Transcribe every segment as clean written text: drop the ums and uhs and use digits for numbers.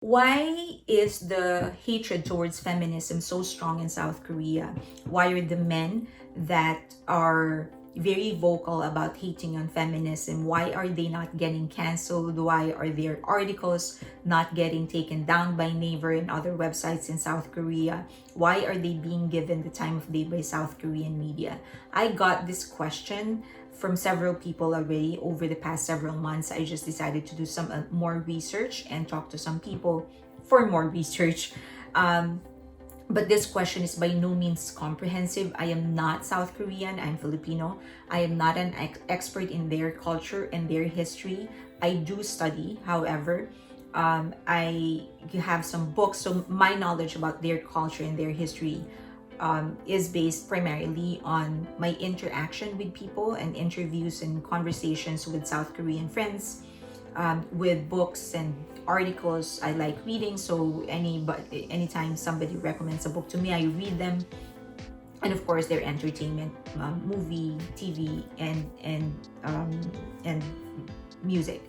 Why is the hatred towards feminism so strong in South Korea? Why are the men that are very vocal about hating on feminism, why are they not getting canceled? Why are their articles not getting taken down by Naver and other websites in South Korea? Why are they being given the time of day by South Korean media? I got this question from several people already over the past several months. I just decided to do some more research and talk to some people for more research. Um, but this question is by no means comprehensive. I am not South Korean, I'm Filipino. I am not an expert in their culture and their history. I do study, however. I have some books, so my knowledge about their culture and their history is based primarily on my interaction with people and interviews and conversations with South Korean friends, with books and articles I like reading. So anytime somebody recommends a book to me, I read them. And of course, their entertainment, movie, TV, and music.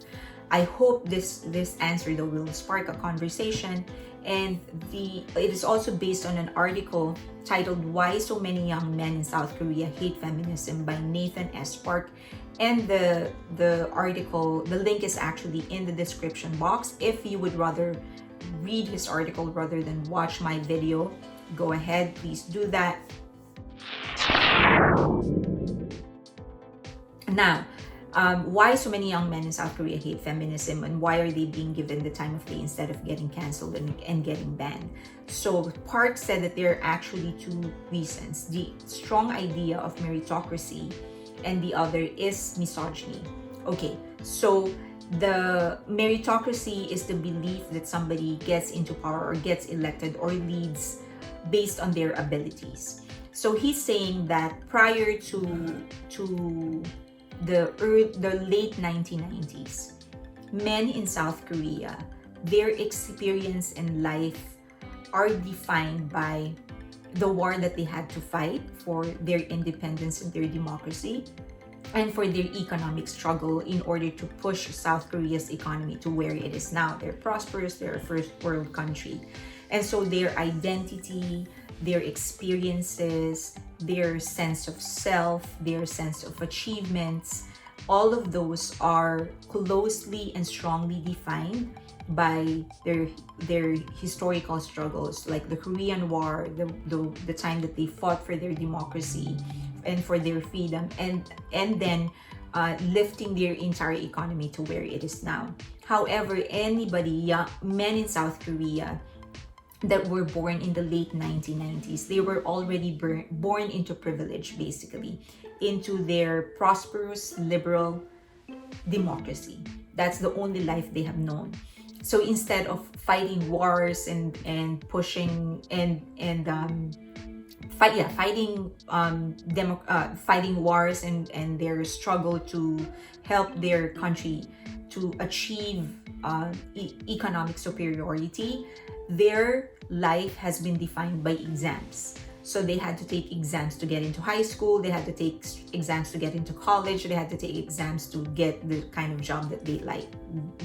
I hope this answer though will spark a conversation. And it is also based on an article titled "Why So Many Young Men in South Korea Hate Feminism" by Nathan S. Park. And the article, the link is actually in the description box. If you would rather read his article rather than watch my video, go ahead, please do that. Now, why so many young men in South Korea hate feminism, and why are they being given the time of day instead of getting canceled and getting banned? So Park said that there are actually two reasons: the strong idea of meritocracy, and the other is misogyny. Okay, so the meritocracy is the belief that somebody gets into power or gets elected or leads based on their abilities. So he's saying that prior to the late 1990s, men in South Korea, their experience in life are defined by the war that they had to fight for their independence and their democracy, and for their economic struggle in order to push South Korea's economy to where it is now. They're prosperous, they're a first world country. And so their identity, their experiences, their sense of self, their sense of achievements, all of those are closely and strongly defined by their historical struggles, like the Korean War, the time that they fought for their democracy and for their freedom, and then lifting their entire economy to where it is now. However, men in South Korea that were born in the late 1990s, they were already born into privilege, basically, into their prosperous liberal democracy. That's the only life they have known. So instead of fighting wars and pushing and fighting wars and their struggle to help their country to achieve economic superiority, their life has been defined by exams. So they had to take exams to get into high school, they had to take exams to get into college, they had to take exams to get the kind of job that they like,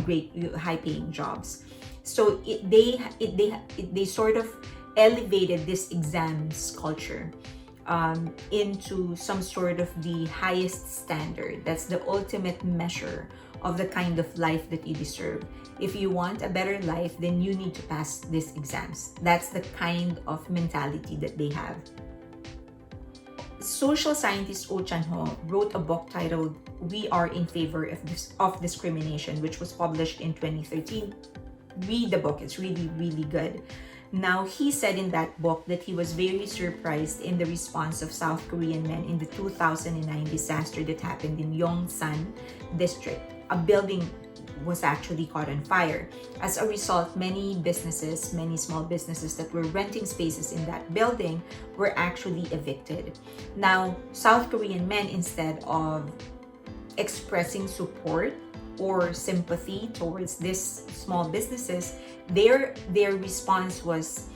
great high paying jobs. So they sort of elevated this exams culture into some sort of the highest standard. That's the ultimate measure of the kind of life that you deserve. If you want a better life, then you need to pass these exams. That's the kind of mentality that they have. Social scientist Ochan Ho wrote a book titled "We Are in Favor of Discrimination," which was published in 2013. Read the book, it's really, really good. Now, he said in that book that he was very surprised in the response of South Korean men in the 2009 disaster that happened in Yongsan district. A building was actually caught on fire. As a result, many small businesses that were renting spaces in that building were actually evicted. Now, South Korean men, instead of expressing support or sympathy towards these small businesses, their response was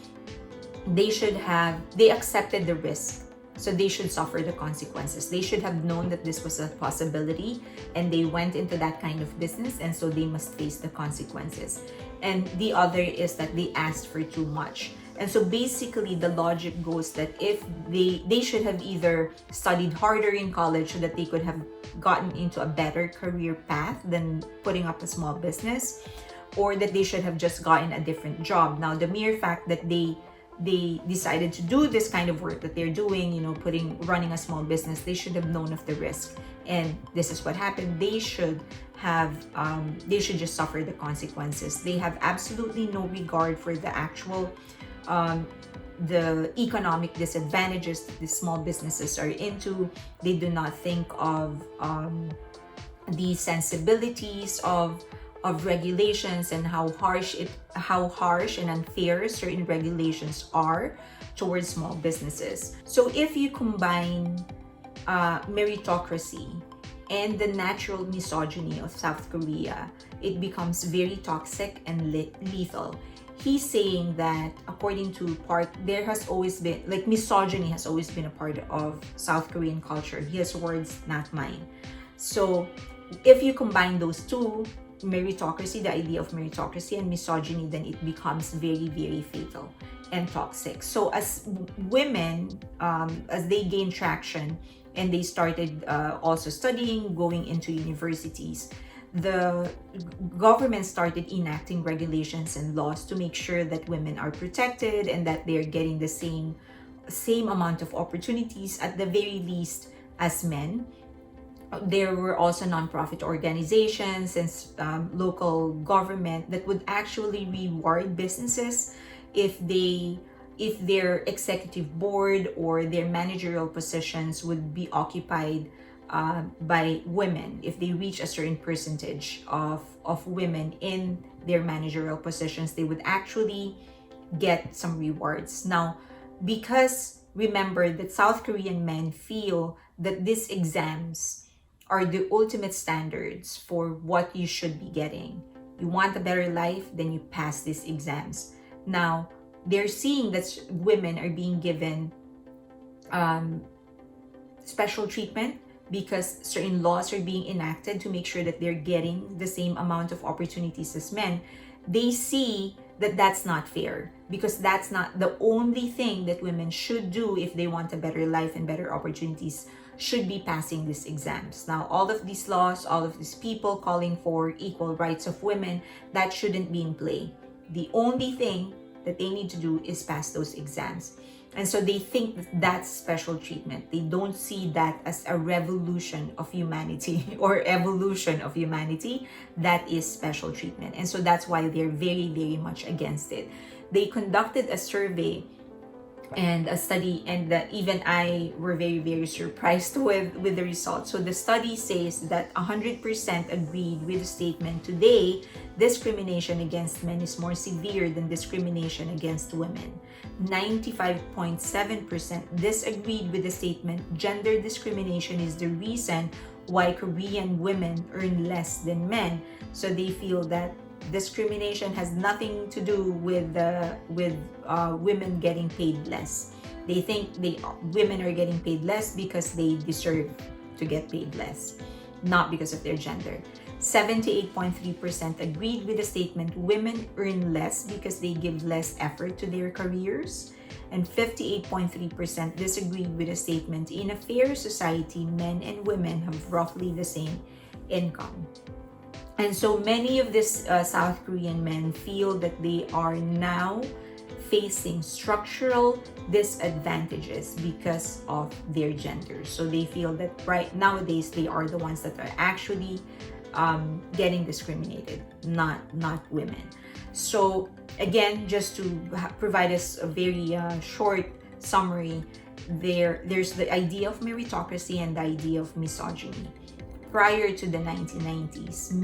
they accepted the risk. So they should suffer the consequences. They should have known that this was a possibility and they went into that kind of business, and so they must face the consequences. And the other is that they asked for too much. And so basically the logic goes that if they should have either studied harder in college so that they could have gotten into a better career path than putting up a small business, or that they should have just gotten a different job. Now, the mere fact that they decided to do this kind of work that they're doing, running a small business, they should have known of the risk. And this is what happened. They should just suffer the consequences. They have absolutely no regard for the actual the economic disadvantages that these small businesses are into. They do not think of the sensibilities of regulations and how harsh and unfair certain regulations are towards small businesses. So if you combine meritocracy and the natural misogyny of South Korea, it becomes very toxic and lethal. He's saying that according to Park, there has always been, misogyny has always been a part of South Korean culture. His words, not mine. So if you combine those two, meritocracy, the idea of meritocracy, and misogyny, then it becomes very, very fatal and toxic. So as women, as they gain traction and they started also studying, going into universities, the government started enacting regulations and laws to make sure that women are protected and that they're getting the same amount of opportunities at the very least as men. There were also nonprofit organizations and local government that would actually reward businesses if their executive board or their managerial positions would be occupied by women. If they reach a certain percentage of women in their managerial positions, they would actually get some rewards. Now, because remember that South Korean men feel that these exams are the ultimate standards for what you should be getting. You want a better life, then you pass these exams. Now, they're seeing that women are being given special treatment because certain laws are being enacted to make sure that they're getting the same amount of opportunities as men. They see that that's not fair, because that's not the only thing that women should do if they want a better life and better opportunities, should be passing these exams. Now, all of these laws, all of these people calling for equal rights of women, that shouldn't be in play. The only thing that they need to do is pass those exams. And so they think that that's special treatment. They don't see that as a revolution of humanity or evolution of humanity. That is special treatment. And so that's why they're very, very much against it. They conducted a survey and a study, and even I were very, very surprised with the results. So the study says that 100% agreed with the statement, today discrimination against men is more severe than discrimination against women. 95.7% disagreed with the statement, gender discrimination is the reason why Korean women earn less than men. So they feel that discrimination has nothing to do with women getting paid less. They think women are getting paid less because they deserve to get paid less, not because of their gender. 78.3% agreed with the statement, women earn less because they give less effort to their careers. And 58.3% disagreed with the statement, in a fair society, men and women have roughly the same income. And so many of these South Korean men feel that they are now facing structural disadvantages because of their gender. So they feel that right nowadays they are the ones that are actually getting discriminated, not women. So again, just to provide us a very short summary, there's the idea of meritocracy and the idea of misogyny. Prior to the 1990s,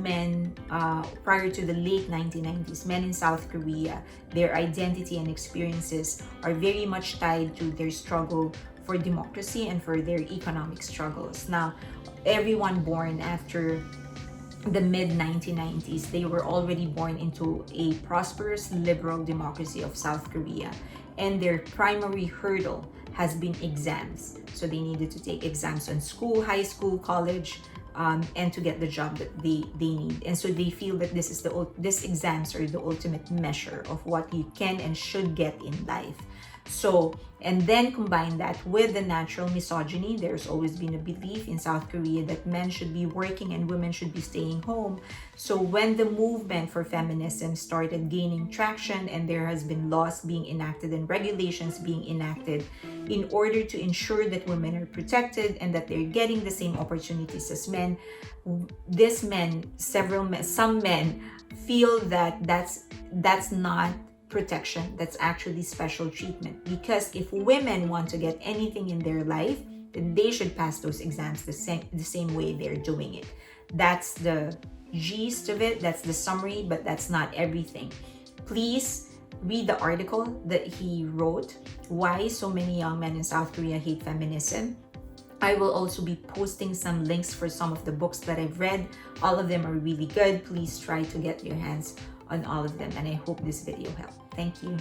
prior to the late 1990s, men in South Korea, their identity and experiences are very much tied to their struggle for democracy and for their economic struggles. Now, everyone born after the mid 1990s, they were already born into a prosperous liberal democracy of South Korea, and their primary hurdle has been exams. So they needed to take exams on school, high school, college, and to get the job that they need. And so they feel that this exams are the ultimate measure of what you can and should get in life. So, and then combine that with the natural misogyny. There's always been a belief in South Korea that men should be working and women should be staying home. So when the movement for feminism started gaining traction, and there has been laws being enacted and regulations being enacted in order to ensure that women are protected and that they're getting the same opportunities as men, some men feel that that's not protection, that's actually special treatment. Because if women want to get anything in their life, then they should pass those exams the same way they're doing it. That's the gist of it, that's the summary, but that's not everything. Please read the article that he wrote, Why So Many Young Men in South Korea Hate Feminism. I will also be posting some links for some of the books that I've read. All of them are really good. Please try to get your hands on all of them, and I hope this video helped. Thank you.